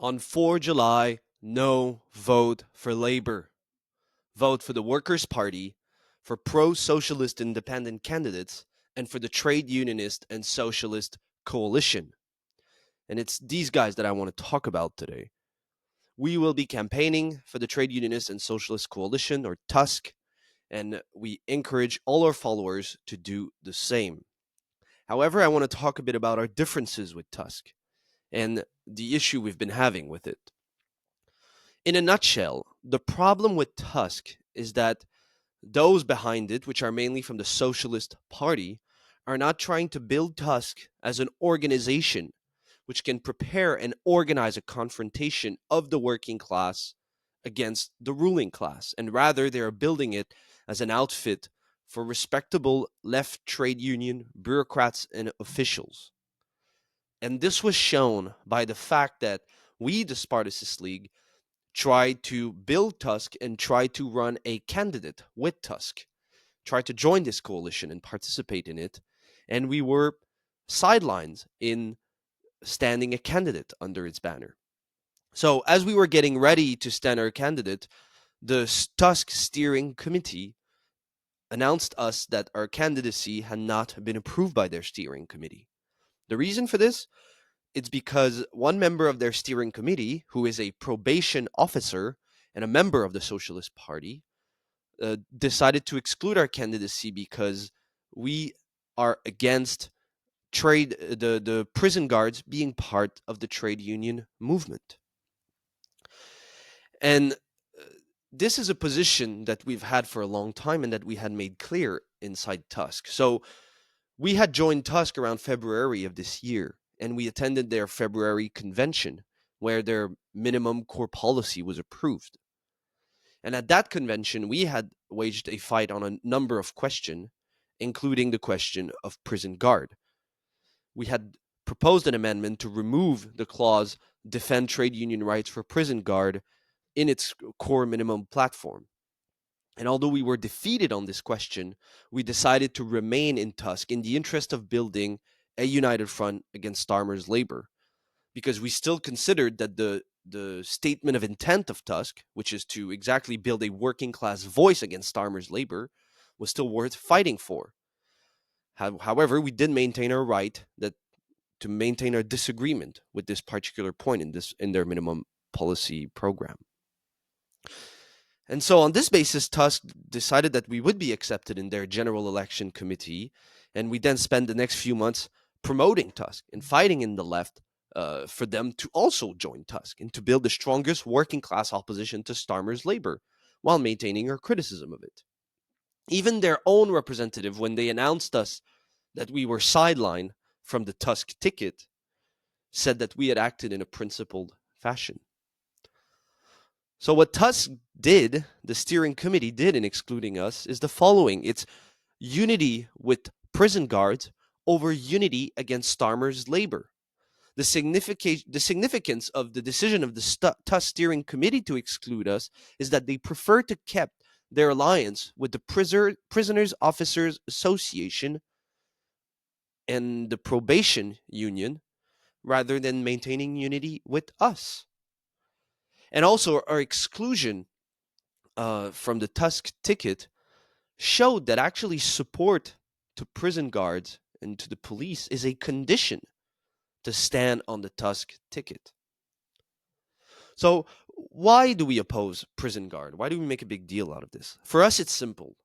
On 4 July, no vote for Labour. Vote for the Workers' Party, for pro-socialist independent candidates, and for the trade unionist and socialist coalition. And it's these guys that I want to talk about today. We will be campaigning for the trade unionist and socialist coalition, or TUSC, and we encourage all our followers to do the same. However, I want to talk a bit about our differences with TUSC and the issue we've been having with it. In a nutshell, the problem with Tusk is that those behind it, which are mainly from the Socialist Party, are not trying to build Tusk as an organization which can prepare and organize a confrontation of the working class against the ruling class, and rather they are building it as an outfit for respectable left trade union bureaucrats and officials. And this was shown by the fact that we, the Spartacist League, tried to build Tusk and tried to run a candidate with Tusk, tried to join this coalition and participate in it. And we were sidelined in standing a candidate under its banner. So as we were getting ready to stand our candidate, the Tusk steering committee announced us that our candidacy had not been approved by their steering committee. The reason for this? It's because one member of their steering committee, who is a probation officer and a member of the Socialist Party, decided to exclude our candidacy because we are against the prison guards being part of the trade union movement. And this is a position that we've had for a long time and that we had made clear inside Tusk. So we had joined Tusk around February of this year, and we attended their February convention where their minimum core policy was approved. And at that convention, we had waged a fight on a number of questions, including the question of prison guard. We had proposed an amendment to remove the clause defend trade union rights for prison guard in its core minimum platform. And although we were defeated on this question, we decided to remain in Tusk in the interest of building a united front against Starmer's labor, because we still considered that the statement of intent of Tusk, which is to exactly build a working class voice against Starmer's labor, was still worth fighting for. However, we did maintain our right to maintain our disagreement with this particular point in their minimum policy program. And so on this basis, Tusk decided that we would be accepted in their general election committee, and we then spent the next few months promoting Tusk and fighting in the left for them to also join Tusk and to build the strongest working class opposition to Starmer's labor while maintaining our criticism of it. Even their own representative, when they announced us that we were sidelined from the Tusk ticket, said that we had acted in a principled fashion. So what Tusk did, the steering committee did in excluding us, is the following. It's unity with prison guards over unity against Starmer's labor. The significance of the decision of the Tusk steering committee to exclude us is that they prefer to keep their alliance with the Prisoners Officers Association and the probation union rather than maintaining unity with us. And also our exclusion from the Tusk ticket showed that actually support to prison guards and to the police is a condition to stand on the Tusk ticket. So why do we oppose prison guard? Why do we make a big deal out of this? For us, it's simple.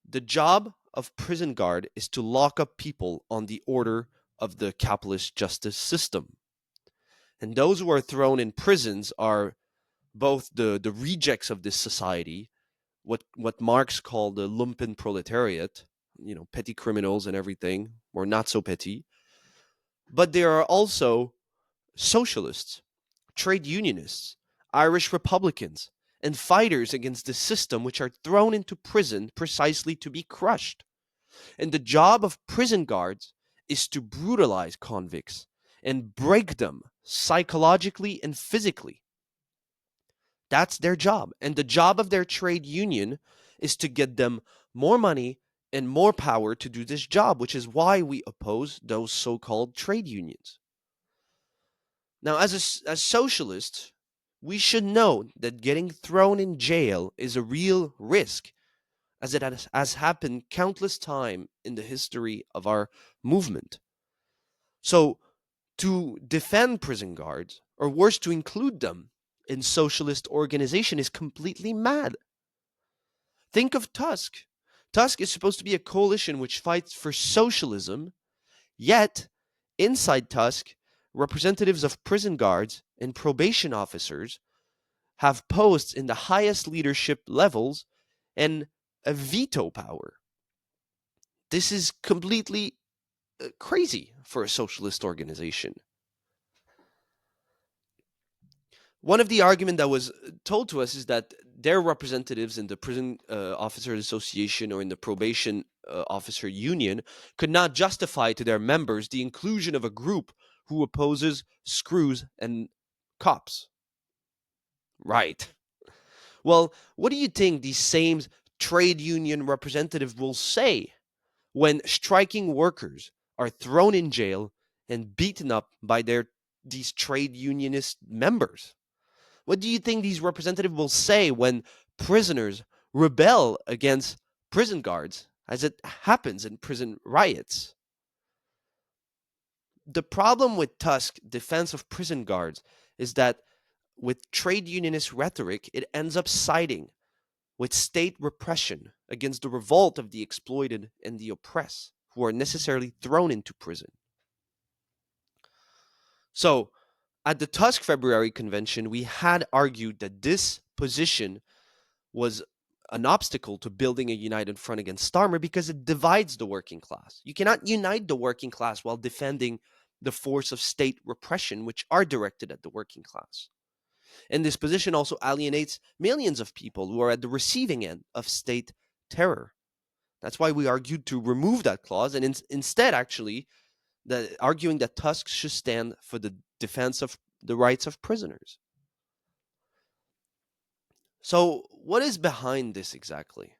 The job of prison guard is to lock up people on the order of the capitalist justice system. And those who are thrown in prisons are both the rejects of this society, what Marx called the lumpen proletariat, petty criminals and everything, or not so petty. But there are also socialists, trade unionists, Irish Republicans, and fighters against the system which are thrown into prison precisely to be crushed. And the job of prison guards is to brutalize convicts and break them psychologically and physically. That's their job. And the job of their trade union is to get them more money and more power to do this job, which is why we oppose those so-called trade unions. Now, as socialists, we should know that getting thrown in jail is a real risk, as it has happened countless times in the history of our movement. So, to defend prison guards, or worse, to include them in socialist organization is completely mad. Think of Tusk. Tusk is supposed to be a coalition which fights for socialism, yet inside Tusk, representatives of prison guards and probation officers have posts in the highest leadership levels and a veto power. This is completely crazy for a socialist organization. One of the arguments that was told to us is that their representatives in the prison officers association or in the probation officer union could not justify to their members the inclusion of a group who opposes screws and cops. Right. Well, what do you think these same trade union representatives will say when striking workers are thrown in jail and beaten up by these trade unionist members? What do you think these representatives will say when prisoners rebel against prison guards, as it happens in prison riots? The problem with Tusk's defense of prison guards is that with trade unionist rhetoric, it ends up siding with state repression against the revolt of the exploited and the oppressed, who are necessarily thrown into prison. So, at the Tusk February convention, we had argued that this position was an obstacle to building a united front against Starmer because it divides the working class. You cannot unite the working class while defending the force of state repression, which are directed at the working class. And this position also alienates millions of people who are at the receiving end of state terror. That's why we argued to remove that clause and instead, actually, arguing that Tusk should stand for the defense of the rights of prisoners. So, what is behind this exactly?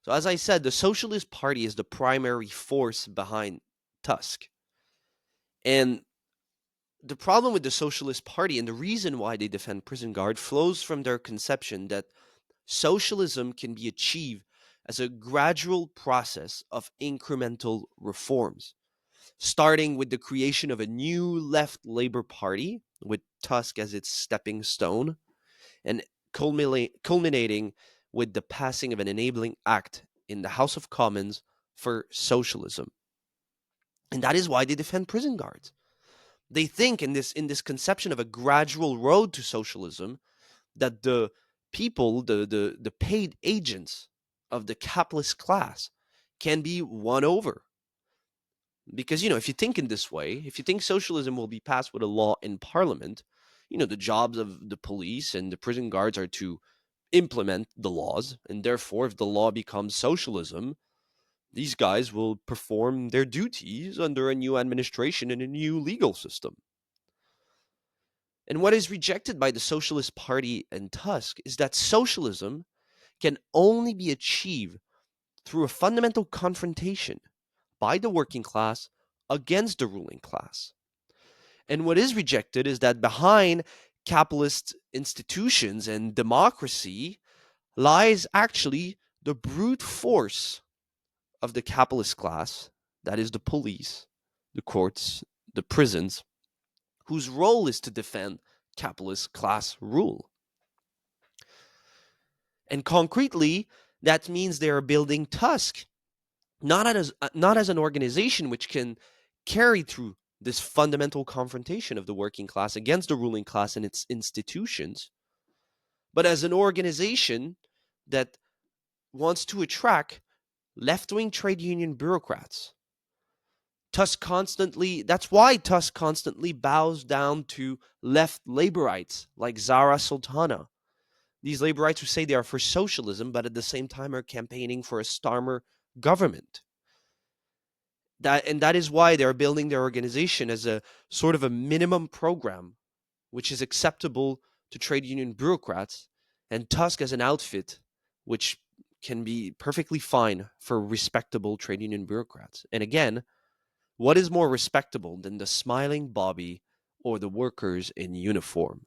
So, as I said, the Socialist Party is the primary force behind Tusk. And the problem with the Socialist Party and the reason why they defend prison guard flows from their conception that socialism can be achieved as a gradual process of incremental reforms, starting with the creation of a new left Labor Party with Tusk as its stepping stone, and culminating with the passing of an enabling act in the House of Commons for socialism. And that is why they defend prison guards. They think in this conception of a gradual road to socialism that the people, the paid agents of the capitalist class can be won over. Because, if you think in this way, if you think socialism will be passed with a law in parliament, the jobs of the police and the prison guards are to implement the laws. And therefore, if the law becomes socialism, these guys will perform their duties under a new administration and a new legal system. And what is rejected by the Socialist Party and Tusk is that socialism can only be achieved through a fundamental confrontation by the working class against the ruling class. And what is rejected is that behind capitalist institutions and democracy lies actually the brute force of the capitalist class, that is the police, the courts, the prisons, whose role is to defend capitalist class rule. And concretely, that means they are building Tusk not as an organization which can carry through this fundamental confrontation of the working class against the ruling class and its institutions, but as an organization that wants to attract left-wing trade union bureaucrats. That's why Tusk constantly bows down to left laborites like Zara Sultana. These laborites who say they are for socialism, but at the same time are campaigning for a Starmer government. That is why they're building their organization as a sort of a minimum program, which is acceptable to trade union bureaucrats, and Tusk as an outfit, which can be perfectly fine for respectable trade union bureaucrats. And again, what is more respectable than the smiling Bobby or the workers in uniform.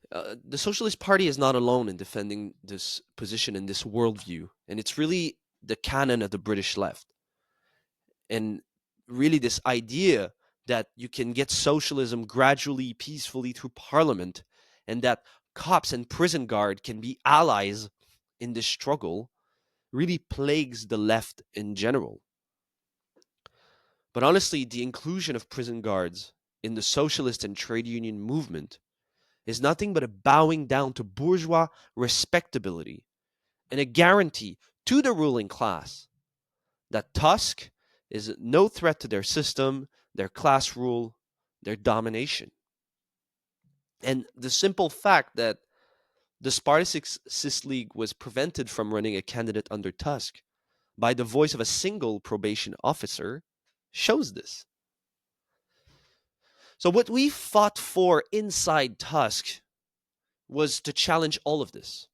The Socialist Party is not alone in defending this position and this worldview, and it's really the canon of the British left. And really, this idea that you can get socialism gradually, peacefully through parliament, and that cops and prison guard can be allies in this struggle, really plagues the left in general. But honestly, the inclusion of prison guards in the socialist and trade union movement is nothing but a bowing down to bourgeois respectability and a guarantee to the ruling class that Tusk is no threat to their system, their class rule, their domination. And the simple fact that the Spartacist League was prevented from running a candidate under Tusk by the voice of a single probation officer shows this. So what we fought for inside Tusk was to challenge all of this.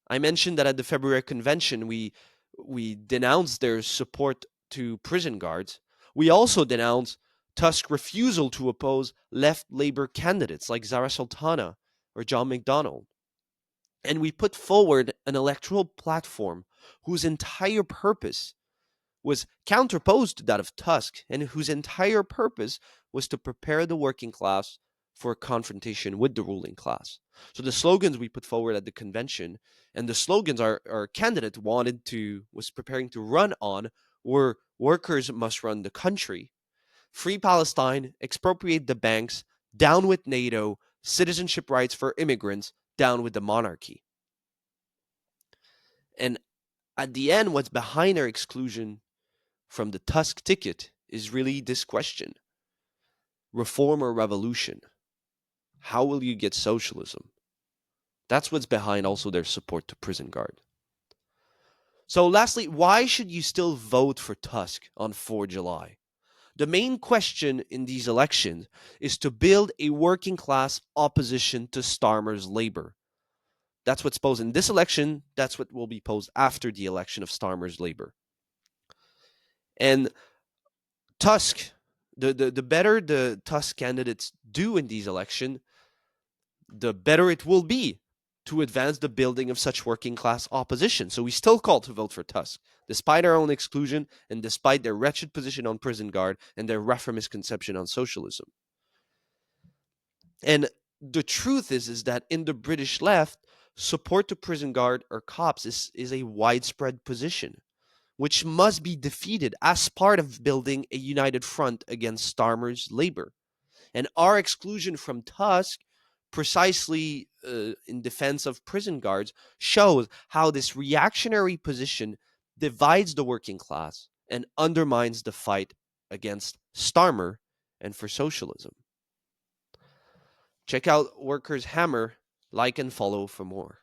I mentioned that at the February convention, we denounced their support to prison guards. We also denounced Tusk's refusal to oppose left Labour candidates like Zara Sultana or John McDonnell. And we put forward an electoral platform whose entire purpose was counterposed to that of Tusk, and whose entire purpose was to prepare the working class for a confrontation with the ruling class. So the slogans we put forward at the convention, and the slogans our candidate was preparing to run on, were workers must run the country, free Palestine, expropriate the banks, down with NATO, citizenship rights for immigrants, down with the monarchy. And at the end, what's behind our exclusion from the Tusk ticket is really this question: reform or revolution? How will you get socialism? That's what's behind also their support to prison guard. So lastly, why should you still vote for Tusk on 4 July? The main question in these elections is to build a working class opposition to Starmer's Labour. That's what's posed in this election. That's what will be posed after the election of Starmer's Labour. And Tusk, the better the Tusk candidates do in these elections, the better it will be to advance the building of such working class opposition. So we still call to vote for Tusk, despite our own exclusion and despite their wretched position on prison guard and their reformist conception on socialism. And the truth is that in the British left, support to prison guard or cops is a widespread position, which must be defeated as part of building a united front against Starmer's Labour. And our exclusion from Tusk, precisely in defense of prison guards, shows how this reactionary position divides the working class and undermines the fight against Starmer and for socialism. Check out Workers' Hammer, like and follow for more.